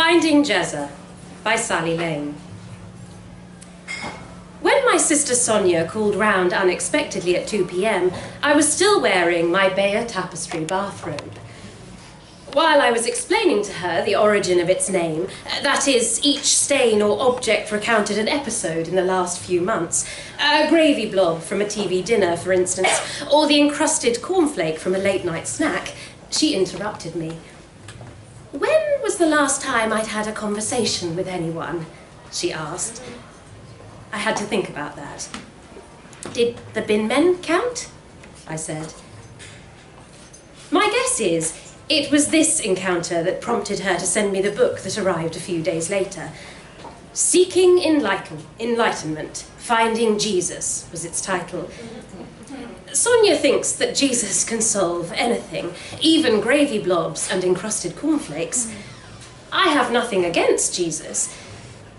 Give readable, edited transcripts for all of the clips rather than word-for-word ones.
Finding Jezza by Sally Lane. When my sister Sonia called round unexpectedly at 2 p.m, I was still wearing my Bayer tapestry bathrobe. While I was explaining to her the origin of its name, that is, each stain or object recounted an episode in the last few months, a gravy blob from a TV dinner, for instance, or the encrusted cornflake from a late-night snack, she interrupted me. "When was the last time I'd had a conversation with anyone?" she asked. I had to think about that. "Did the bin men count?" I said. My guess is it was this encounter that prompted her to send me the book that arrived a few days later. Seeking Enlightenment, Finding Jesus was its title. Sonia thinks that Jesus can solve anything, even gravy blobs and encrusted cornflakes. I have nothing against Jesus.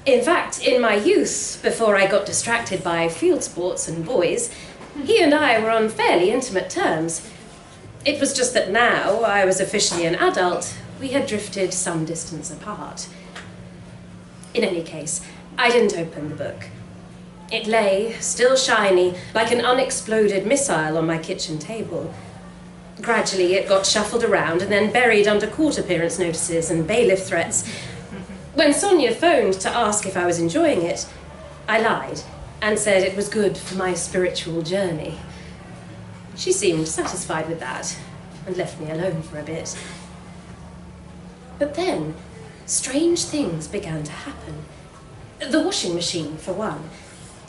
In fact, in my youth, before I got distracted by field sports and boys, he and I were on fairly intimate terms. It was just that now I was officially an adult, we had drifted some distance apart. In any case, I didn't open the book. It lay, still shiny, like an unexploded missile on my kitchen table. Gradually, it got shuffled around and then buried under court appearance notices and bailiff threats. When Sonia phoned to ask if I was enjoying it, I lied and said it was good for my spiritual journey. She seemed satisfied with that and left me alone for a bit. But then, strange things began to happen. The washing machine, for one.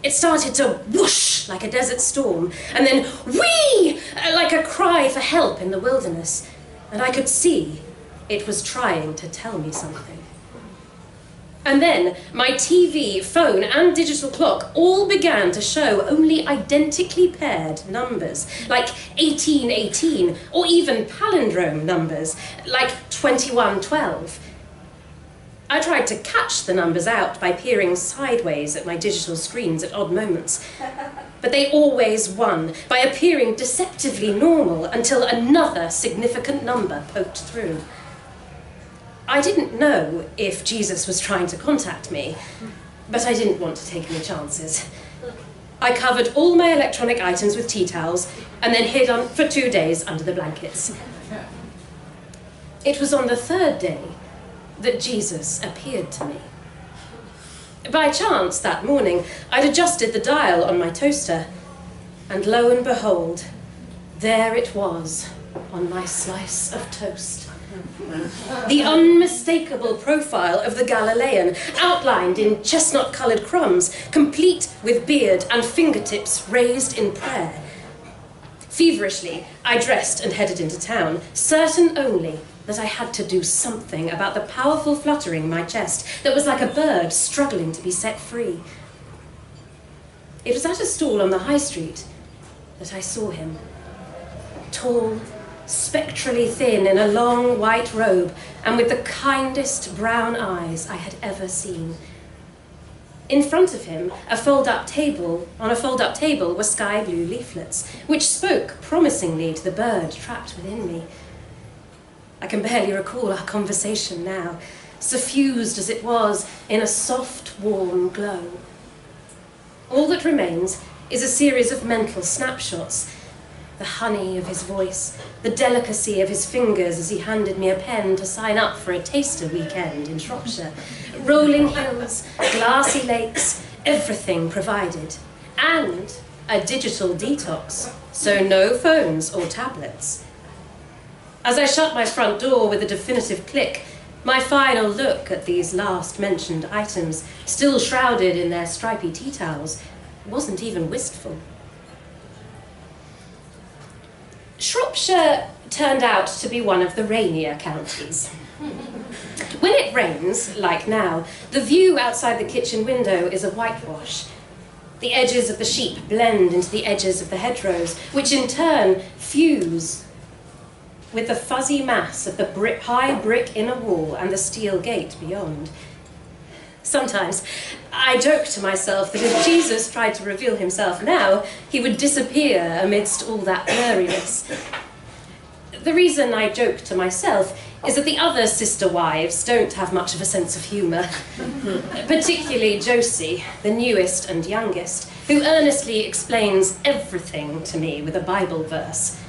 It started to whoosh like a desert storm, and then whee like a cry for help in the wilderness. And I could see it was trying to tell me something. And then my TV, phone, and digital clock all began to show only identically paired numbers, like 1818, or even palindrome numbers, like 2112. I tried to catch the numbers out by peering sideways at my digital screens at odd moments, but they always won by appearing deceptively normal until another significant number poked through. I didn't know if Jesus was trying to contact me, but I didn't want to take any chances. I covered all my electronic items with tea towels and then hid for 2 days under the blankets. It was on the third day that Jesus appeared to me. By chance, that morning, I'd adjusted the dial on my toaster, and lo and behold, there it was on my slice of toast. The unmistakable profile of the Galilean, outlined in chestnut-coloured crumbs, complete with beard and fingertips raised in prayer. Feverishly, I dressed and headed into town, certain only that I had to do something about the powerful fluttering in my chest that was like a bird struggling to be set free. It was at a stall on the high street that I saw him. Tall, spectrally thin in a long white robe, and with the kindest brown eyes I had ever seen. In front of him, on a fold-up table were sky blue leaflets, which spoke promisingly to the bird trapped within me. I can barely recall our conversation now, suffused as it was in a soft, warm glow. All that remains is a series of mental snapshots. The honey of his voice, the delicacy of his fingers as he handed me a pen to sign up for a taster weekend in Shropshire. Rolling hills, glassy lakes, everything provided. And a digital detox, so no phones or tablets. As I shut my front door with a definitive click, my final look at these last-mentioned items, still shrouded in their stripy tea towels, wasn't even wistful. Shropshire turned out to be one of the rainier counties. When it rains, like now, the view outside the kitchen window is a whitewash. The edges of the sheep blend into the edges of the hedgerows, which in turn fuse with the fuzzy mass of the high brick inner wall and the steel gate beyond. Sometimes I joke to myself that if Jesus tried to reveal himself now, he would disappear amidst all that blurriness. The reason I joke to myself is that the other sister wives don't have much of a sense of humour, particularly Josie, the newest and youngest, who earnestly explains everything to me with a Bible verse.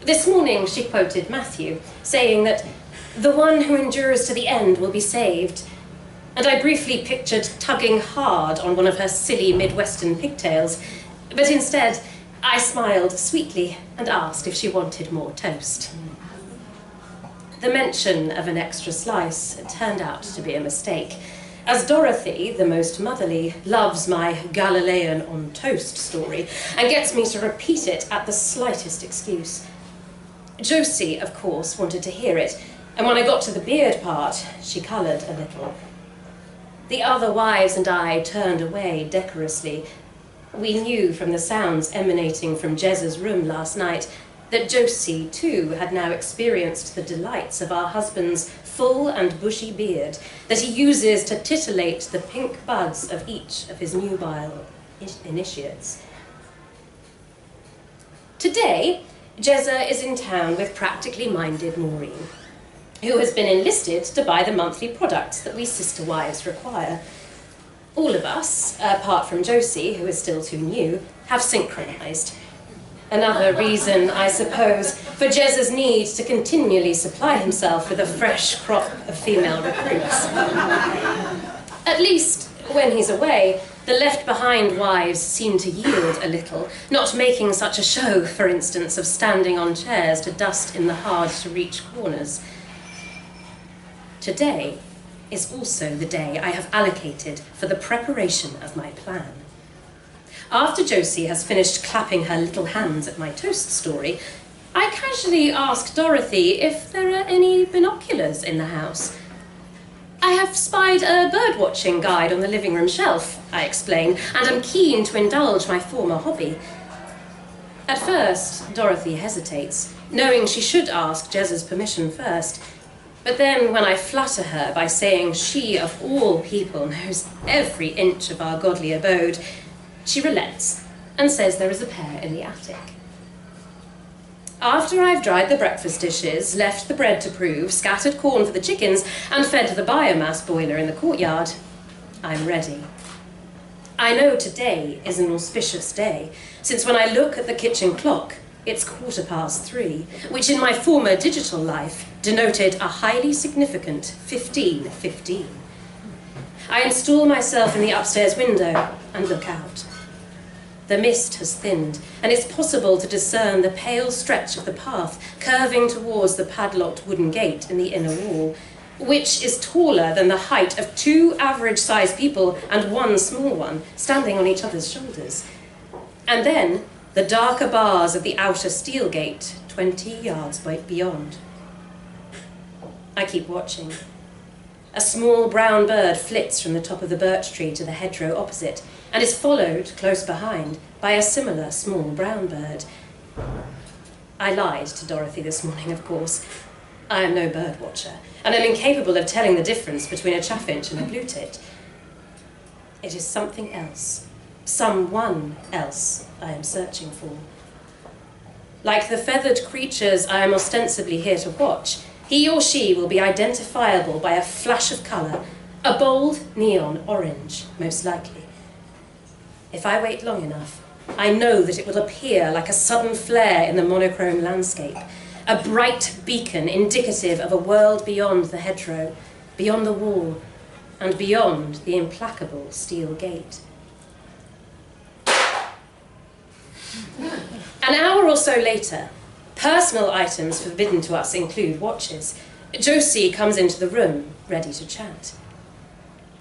This morning she quoted Matthew, saying that the one who endures to the end will be saved, and I briefly pictured tugging hard on one of her silly Midwestern pigtails, but instead I smiled sweetly and asked if she wanted more toast. The mention of an extra slice turned out to be a mistake, as Dorothy, the most motherly, loves my Galilean on toast story and gets me to repeat it at the slightest excuse. Josie, of course, wanted to hear it, and when I got to the beard part, she coloured a little. The other wives and I turned away decorously. We knew from the sounds emanating from Jezza's room last night that Josie, too, had now experienced the delights of our husband's full and bushy beard that he uses to titillate the pink buds of each of his nubile initiates. Today, Jezza is in town with practically minded Maureen, who has been enlisted to buy the monthly products that we sister wives require. All of us, apart from Josie, who is still too new, have synchronised. Another reason, I suppose, for Jezza's need to continually supply himself with a fresh crop of female recruits. At least, when he's away, the left-behind wives seem to yield a little, not making such a show, for instance, of standing on chairs to dust in the hard-to-reach corners. Today is also the day I have allocated for the preparation of my plan. After Josie has finished clapping her little hands at my toast story, I casually ask Dorothy if there are any binoculars in the house. I have spied a bird-watching guide on the living room shelf, I explain, and am keen to indulge my former hobby. At first, Dorothy hesitates, knowing she should ask Jezza's permission first. But then when I flatter her by saying she, of all people, knows every inch of our godly abode, she relents and says there is a pair in the attic. After I've dried the breakfast dishes, left the bread to prove, scattered corn for the chickens, and fed the biomass boiler in the courtyard, I'm ready. I know today is an auspicious day, since when I look at the kitchen clock, it's 3:15, which in my former digital life denoted a highly significant 15:15. I install myself in the upstairs window and look out. The mist has thinned, and it's possible to discern the pale stretch of the path curving towards the padlocked wooden gate in the inner wall, which is taller than the height of 2 average-sized people and 1 small one, standing on each other's shoulders. And then the darker bars of the outer steel gate, 20 yards beyond. I keep watching. A small brown bird flits from the top of the birch tree to the hedgerow opposite, and is followed, close behind, by a similar small brown bird. I lied to Dorothy this morning, of course. I am no bird watcher, and am incapable of telling the difference between a chaffinch and a blue-tit. It is something else, someone else I am searching for. Like the feathered creatures I am ostensibly here to watch, he or she will be identifiable by a flash of colour, a bold neon orange, most likely. If I wait long enough, I know that it will appear like a sudden flare in the monochrome landscape, a bright beacon indicative of a world beyond the hedgerow, beyond the wall, and beyond the implacable steel gate. An hour or so later, personal items forbidden to us include watches. Josie comes into the room, ready to chat.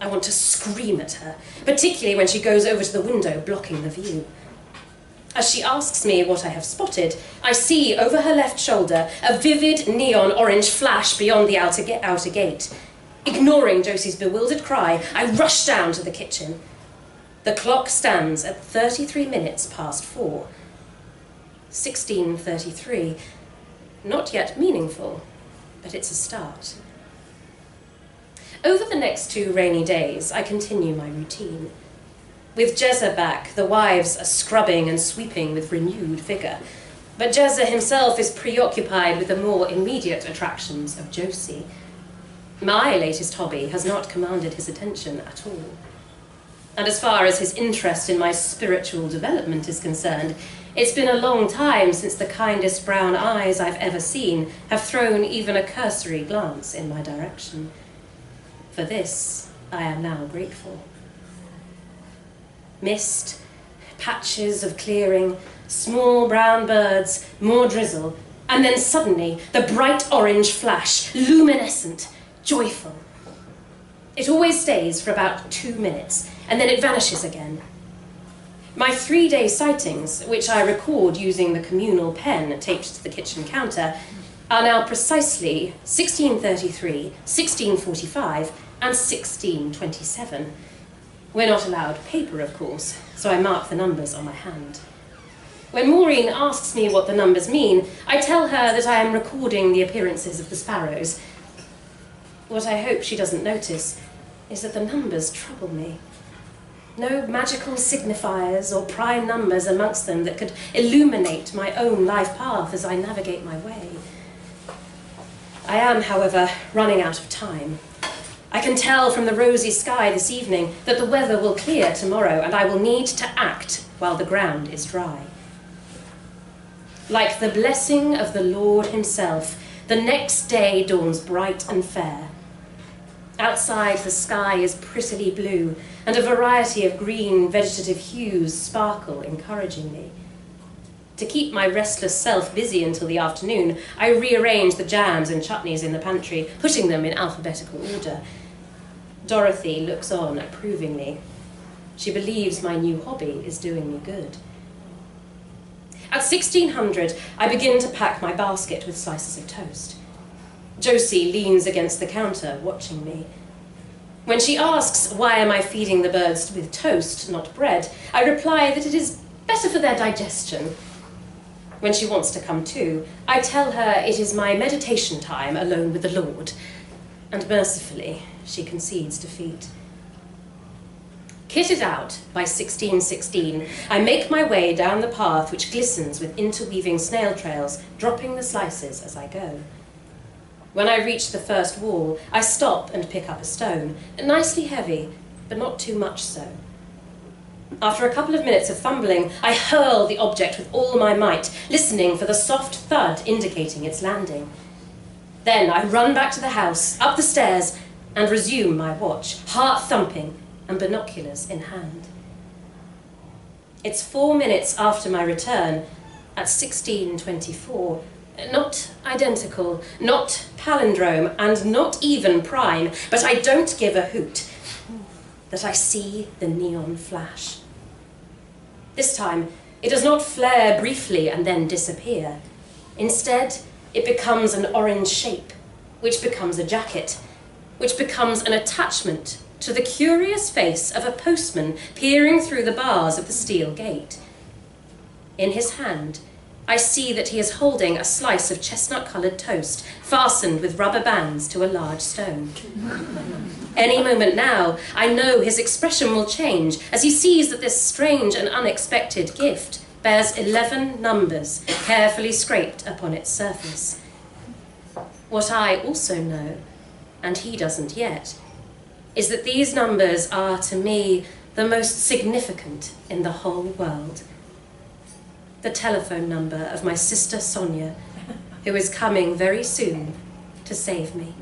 I want to scream at her, particularly when she goes over to the window, blocking the view. As she asks me what I have spotted, I see over her left shoulder a vivid neon orange flash beyond the outer gate. Ignoring Josie's bewildered cry, I rush down to the kitchen. The clock stands at 33 minutes past 4. 16:33. Not yet meaningful, but it's a start. Over the next 2 rainy days, I continue my routine. With Jezza back, the wives are scrubbing and sweeping with renewed vigour. But Jezza himself is preoccupied with the more immediate attractions of Josie. My latest hobby has not commanded his attention at all. And as far as his interest in my spiritual development is concerned, it's been a long time since the kindest brown eyes I've ever seen have thrown even a cursory glance in my direction. For this, I am now grateful. Mist, patches of clearing, small brown birds, more drizzle, and then suddenly the bright orange flash, luminescent, joyful. It always stays for about 2 minutes, and then it vanishes again. My 3-day sightings, which I record using the communal pen taped to the kitchen counter, are now precisely 1633, 1645, and 1627. We're not allowed paper, of course, so I mark the numbers on my hand. When Maureen asks me what the numbers mean, I tell her that I am recording the appearances of the sparrows. What I hope she doesn't notice is that the numbers trouble me. No magical signifiers or prime numbers amongst them that could illuminate my own life path as I navigate my way. I am, however, running out of time. I can tell from the rosy sky this evening that the weather will clear tomorrow, and I will need to act while the ground is dry. Like the blessing of the Lord himself, the next day dawns bright and fair. Outside, the sky is prettily blue, and a variety of green vegetative hues sparkle encouragingly. To keep my restless self busy until the afternoon, I rearrange the jams and chutneys in the pantry, putting them in alphabetical order. Dorothy looks on approvingly. She believes my new hobby is doing me good. At 1600, I begin to pack my basket with slices of toast. Josie leans against the counter, watching me. When she asks why am I feeding the birds with toast, not bread, I reply that it is better for their digestion. When she wants to come too, I tell her it is my meditation time alone with the Lord, and mercifully, she concedes defeat. Kitted out by 1616, I make my way down the path which glistens with interweaving snail trails, dropping the slices as I go. When I reach the first wall, I stop and pick up a stone, nicely heavy, but not too much so. After a couple of minutes of fumbling, I hurl the object with all my might, listening for the soft thud indicating its landing. Then I run back to the house, up the stairs, and resume my watch, heart thumping and binoculars in hand. It's 4 minutes after my return, at 1624, not identical, not palindrome, and not even prime, but I don't give a hoot, that I see the neon flash. This time, it does not flare briefly and then disappear. Instead, it becomes an orange shape, which becomes a jacket, which becomes an attachment to the curious face of a postman peering through the bars of the steel gate. In his hand, I see that he is holding a slice of chestnut-coloured toast, fastened with rubber bands to a large stone. Any moment now, I know his expression will change as he sees that this strange and unexpected gift bears 11 numbers carefully scraped upon its surface. What I also know, and he doesn't yet, is that these numbers are, to me, the most significant in the whole world. The telephone number of my sister Sonia, who is coming very soon to save me.